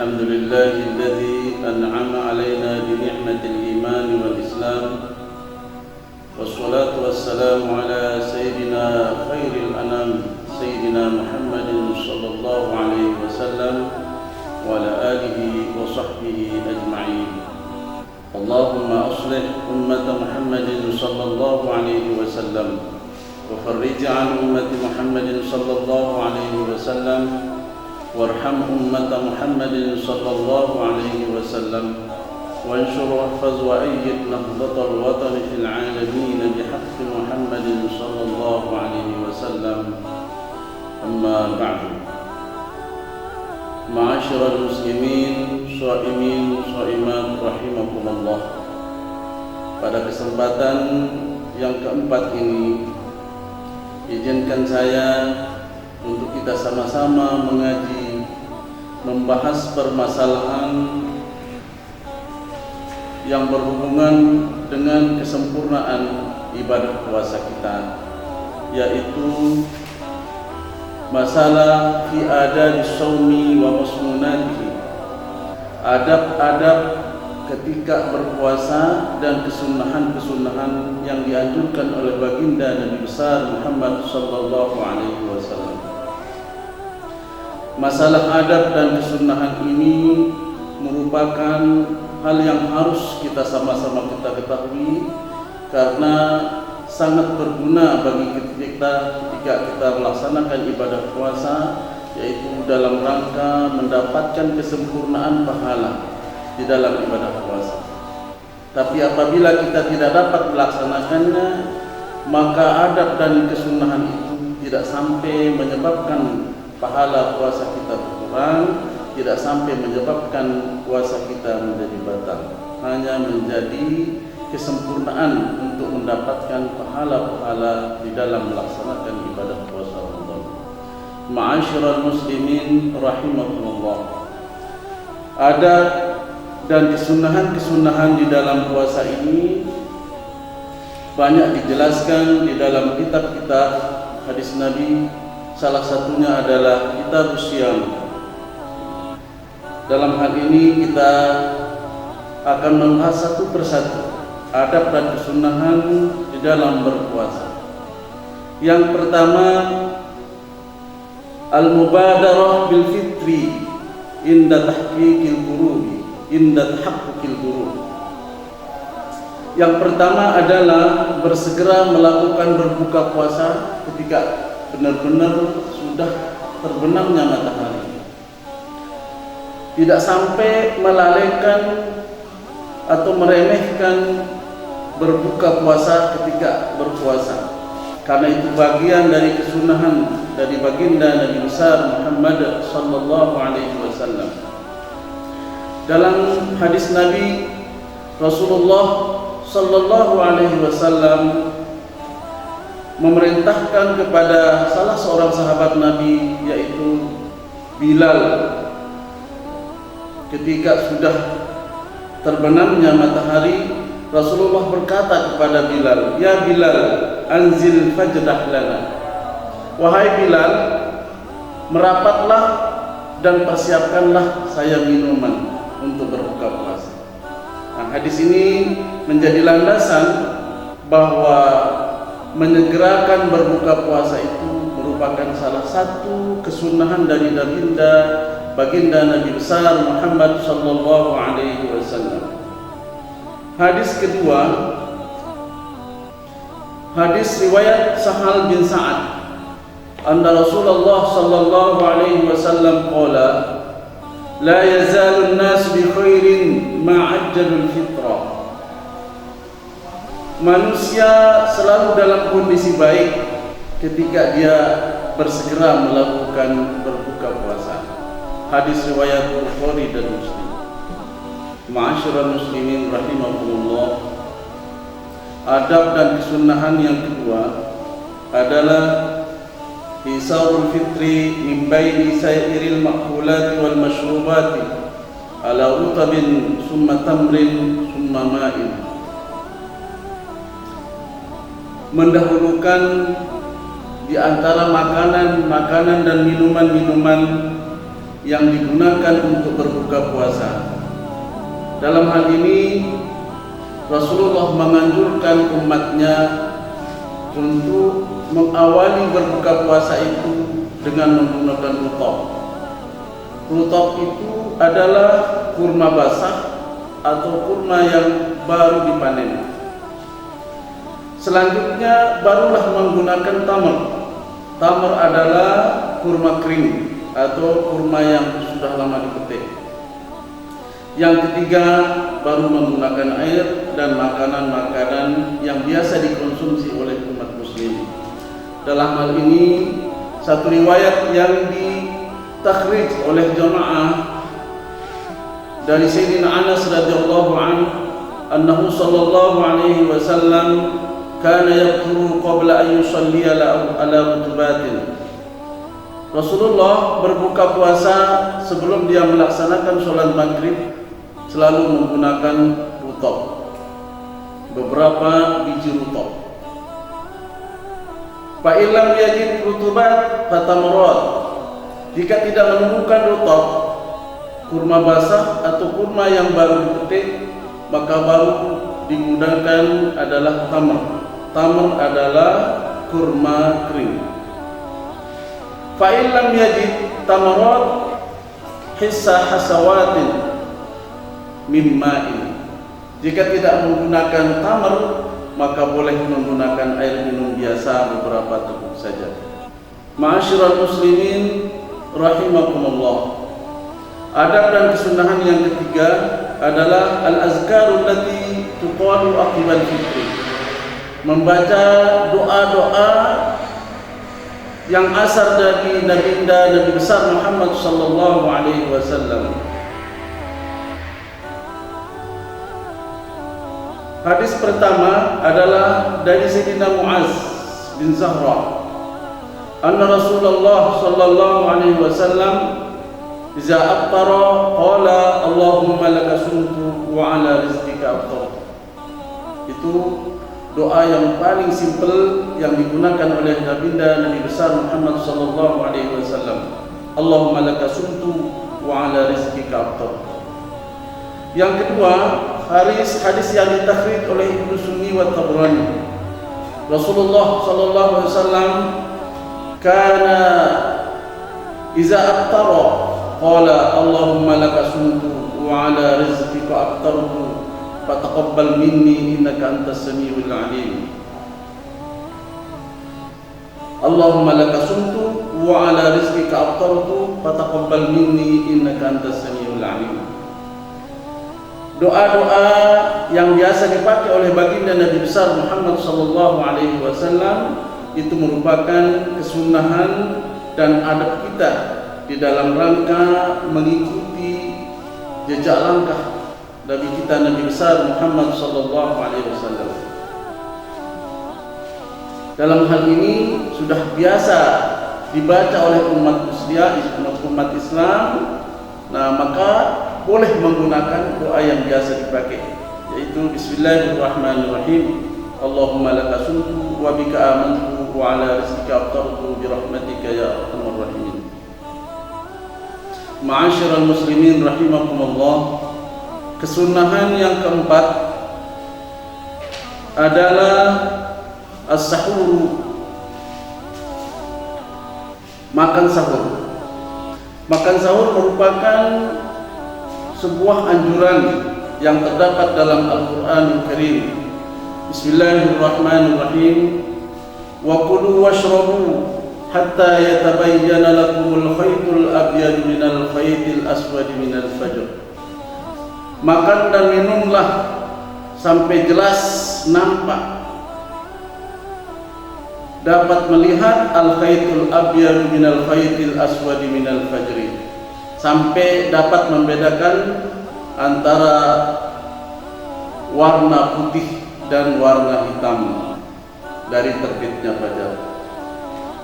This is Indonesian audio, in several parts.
الحمد لله الذي أنعم علينا بنعمة الإيمان والإسلام، والصلاة والسلام على سيدنا خير الأنام سيدنا محمد صلى الله عليه وسلم وعلى آله وصحبه أجمعين. اللهم أصلح أمة محمد صلى الله عليه وسلم وفرج عن أمة محمد صلى الله عليه وسلم وارحم أمة محمد صلى الله عليه وسلم وانشر واحفظ وأيد نهضة الوطن في العالمين بحق محمد صلى الله عليه وسلم. أما بعد، معاشر المسلمين shaimin shaimat rahimakumullah. Pada kesempatan yang keempat ini, izinkan saya untuk kita sama-sama mengaji, membahas permasalahan yang berhubungan dengan kesempurnaan ibadah puasa kita, yaitu masalah fi adab shaumi wa masnunatihi, adab-adab ketika berpuasa dan kesunahan-kesunahan yang dianjurkan oleh baginda Nabi besar Muhammad sallallahu alaihi wasallam. Masalah adab dan kesunahan ini merupakan hal yang harus kita sama-sama ketahui, karena sangat berguna bagi kita ketika kita melaksanakan ibadah puasa, yaitu dalam rangka mendapatkan kesempurnaan pahala di dalam ibadah puasa. Tapi apabila kita tidak dapat melaksanakannya, maka adab dan kesunahan itu tidak sampai menyebabkan pahala puasa kita berkurang, tidak sampai menyebabkan puasa kita menjadi batal, hanya menjadi kesempurnaan untuk mendapatkan pahala-pahala di dalam melaksanakan ibadah puasa Ramadan. Ma'asyiral muslimin rahimakumullah. Ada dan kesunahan-kesunahan di dalam puasa ini banyak dijelaskan di dalam kitab-kitab hadis Nabi. Salah satunya adalah kitab Syiyam. Dalam hal ini kita akan membahas satu persatu adab dan kesunahan di dalam berpuasa. Yang pertama, al-mubadarah bil fitri inda tahqiqil furuhi, inda tahaqqukil furud. Yang pertama adalah bersegera melakukan berbuka puasa ketika benar-benar sudah terbenamnya matahari. Tidak sampai melalaikan atau meremehkan berbuka puasa ketika berpuasa, karena itu bagian dari kesunahan dari baginda Nabi besar Muhammad sallallahu alaihi wasallam. Dalam hadis Nabi, Rasulullah sallallahu alaihi wasallam memerintahkan kepada salah seorang sahabat Nabi, yaitu Bilal, ketika sudah terbenamnya matahari, Rasulullah berkata kepada Bilal, "Ya Bilal, anzil fajdah lana." Wahai Bilal, merapatlah dan persiapkanlah saya minuman untuk berbuka puasa. Nah, hadis ini menjadi landasan bahwa menyegerakan berbuka puasa itu merupakan salah satu kesunahan dari baginda Nabi besar Muhammad sallallahu alaihi wasallam. Hadis kedua, hadis riwayat Sahal bin Sa'ad, anna Rasulullah sallallahu alaihi wasallam qala, la yazalu an-nas bi khairin ma ajjalul fitrah. Manusia selalu dalam kondisi baik ketika dia bersegera melakukan berbuka puasa. Hadis riwayat Bukhari dan Muslim. Ma'asyiral muslimin rahimakumullah. Adab dan kesunahan yang kedua adalah isarul fitri min baini sairil ma'kulati wal mashrubati ala rutabin summa tamrin summa ma'in. Mendahulukan di antara makanan dan minuman-minuman yang digunakan untuk berbuka puasa. Dalam hal ini Rasulullah menganjurkan umatnya untuk mengawali berbuka puasa itu dengan menggunakan rutab. Rutab itu adalah kurma basah atau kurma yang baru dipanen. Selanjutnya barulah menggunakan tamar. Tamar adalah kurma kering atau kurma yang sudah lama dipetik. Yang ketiga baru menggunakan air dan makanan-makanan yang biasa dikonsumsi oleh umat muslim. Dalam hal ini satu riwayat yang ditakhrij oleh jamaah dari Sayyidina Anas radhiyallahu anhu sallallahu alaihi wasallam kana yaqulu qabla an yusalli ala rutubatin. Rasulullah berbuka puasa sebelum dia melaksanakan sholat maghrib selalu menggunakan rutab, beberapa biji rutab. Fa illam yajid rutubat fatamrat. Jika tidak menemukan rutab, kurma basah atau kurma yang baru dipetik, maka baru digunakan adalah tamar. Tamar adalah kurma kering. Fa illam yajid tamarat hissa hasawatin mimma'in. Jika tidak menggunakan tamar, maka boleh menggunakan air minum biasa beberapa teguk saja. Ma'asyiral muslimin rahimakumullah. Adab dan kesunahan yang ketiga adalah al-azkarul lati tuqalu aqibal fitri. Membaca doa-doa yang asal dari Nabi besar Muhammad sallallahu alaihi wasallam. Hadis pertama adalah dari Sayyidina Muaz bin Zahra. Anna Rasulullah sallallahu alaihi wasallam iza aftara qala Allahumma laka sumtu wa ala rizqika aftartu. Itu doa yang paling simpel yang digunakan oleh Nabi besar Muhammad sallallahu alaihi wasallam. Allahumma laka sumtu wa ala rizqika aftartu. Yang kedua, hadis yang ditakhrij oleh Ibnu Sunni wa Tabrani. Rasulullah sallallahu alaihi wasallam kana iza aftara qala Allahumma laka sumtu wa ala rizqika aftartu fataqabbal minni innaka antas samiul alim. Allahumma laka sumtu wa ala rizqika aftartu fataqabbal minni innaka antas samiul alim. Doa-doa yang biasa dipakai oleh baginda Nabi besar Muhammad sallallahu alaihi wasallam itu merupakan kesunahan dan adab kita di dalam rangka mengikuti jejak langkah Nabi kita Nabi besar Muhammad sallallahu alaihi wasallam. Dalam hal ini sudah biasa dibaca oleh umat Islam. Nah, maka boleh menggunakan doa yang biasa dipakai, yaitu Bismillahirrahmanirrahim. Allahumma laka sumtu wa bika amantu wa ala rizqika aftartu bi rahmatika ya arhamar rahimin. Ma'asyiral muslimin rahimakumullah. Kesunahan yang keempat adalah as-sahur, makan sahur. Makan sahur merupakan sebuah anjuran yang terdapat dalam Al-Qur'anul Karim. Bismillahirrahmanirrahim. Wa kulu washrabu hatta yatabayyana lakumul khaytul abyad minal khaytil aswad minal fajr. Makan dan minumlah sampai jelas nampak, dapat melihat al-khaytul abyad minal khaytil aswad minal fajri, sampai dapat membedakan antara warna putih dan warna hitam dari terbitnya fajar.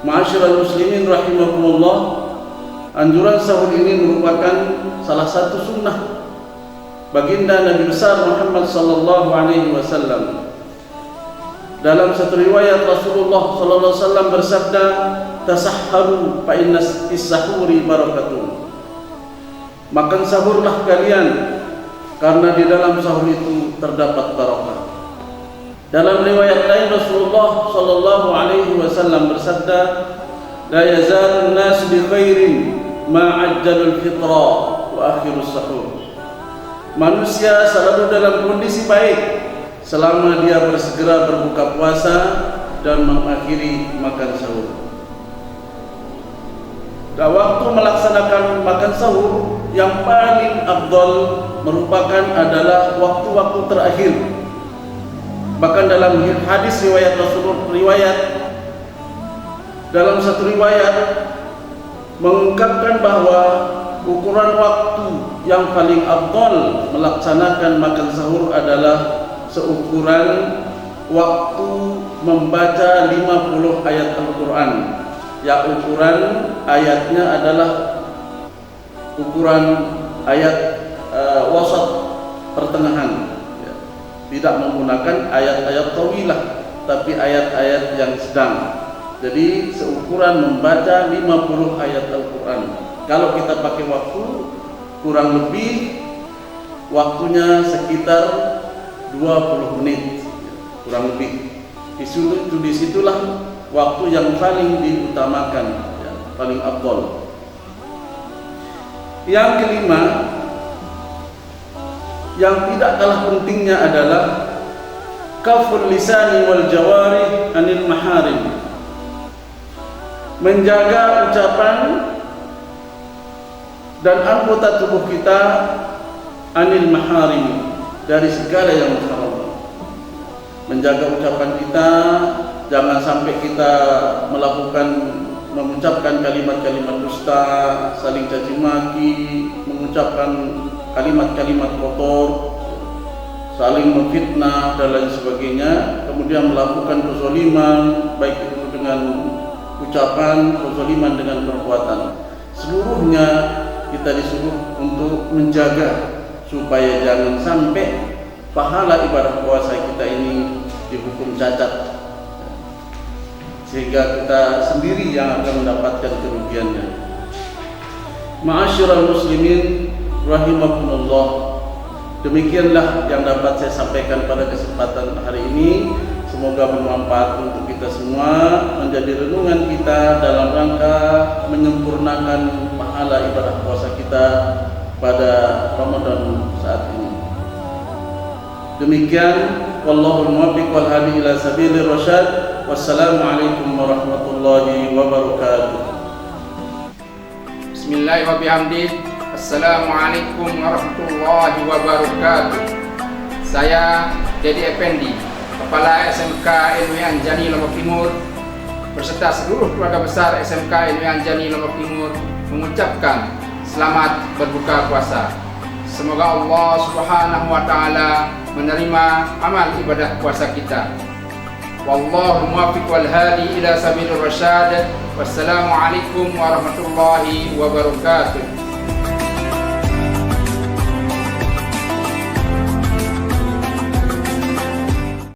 Ma'asyiral muslimin rahimakumullah, anjuran sahur ini merupakan salah satu sunnah baginda Nabi besar Muhammad sallallahu alaihi wasallam. Dalam satu riwayat Rasulullah sallallahu alaihi wasallam bersabda, "Tasahharu fa inna is-sahuri barakatun." Makan sahurlah kalian, karena di dalam sahur itu terdapat barokah. Dalam riwayat lain Rasulullah sallallahu alaihi wasallam bersabda, "La yazalun nas bi khairin ma ajjalul fitra wa akhirus sahur." Manusia selalu dalam kondisi baik selama dia bersegera berbuka puasa dan mengakhiri makan sahur. Dan waktu melaksanakan makan sahur yang paling afdal merupakan adalah waktu-waktu terakhir. Bahkan dalam hadis riwayat Rasulullah, dalam satu riwayat mengungkapkan bahwa ukuran waktu yang paling afdal melaksanakan makan sahur adalah seukuran waktu membaca 50 ayat Al-Quran. Ya, ukuran ayatnya adalah ukuran ayat wasat, pertengahan, ya. Tidak menggunakan ayat-ayat tawilah, tapi ayat-ayat yang sedang. Jadi seukuran membaca 50 ayat Al-Quran. Kalau kita pakai waktu, kurang lebih waktunya sekitar 20 menit, kurang lebih. Disitulah waktu yang paling diutamakan, ya, paling afdal. Yang kelima, yang tidak kalah pentingnya adalah kaful lisani wal jawarih anil maharim. Menjaga ucapan dan anggota tubuh kita anil maharim, dari segala yang haram. Menjaga ucapan kita, jangan sampai kita mengucapkan kalimat-kalimat dusta, saling caci maki, mengucapkan kalimat-kalimat kotor, saling memfitnah dan lain sebagainya, kemudian melakukan kezaliman, baik itu dengan ucapan, kezaliman dengan perbuatan. Seluruhnya kita disuruh untuk menjaga supaya jangan sampai pahala ibadah puasa kita ini dihukum cacat, sehingga kita sendiri yang akan mendapatkan kerugiannya. Ma'asyiral muslimin rahimakumullah, demikianlah yang dapat saya sampaikan pada kesempatan hari ini. Semoga bermanfaat untuk kita semua, menjadi renungan kita dalam rangka menyempurnakan pahala ibadah puasa kita pada Ramadan saat ini. Demikian, wallahul muwaffiq wal hadi ila sabilir rasyad. Wassalamualaikum warahmatullahi wabarakatuh. Bismillahirrahmanirrahim wa bihamdih. Assalamualaikum warahmatullahi wabarakatuh. Saya Dedi Effendi, Kepala SMK NW Anjani Lombok Timur, beserta seluruh keluarga besar SMK NW Anjani Lombok Timur mengucapkan selamat berbuka puasa. Semoga Allah Subhanahu wa taala menerima amal ibadah puasa kita. Wallahu muwaffiq wal hadi ila sabilir rasyad. Wassalamualaikum warahmatullahi wabarakatuh.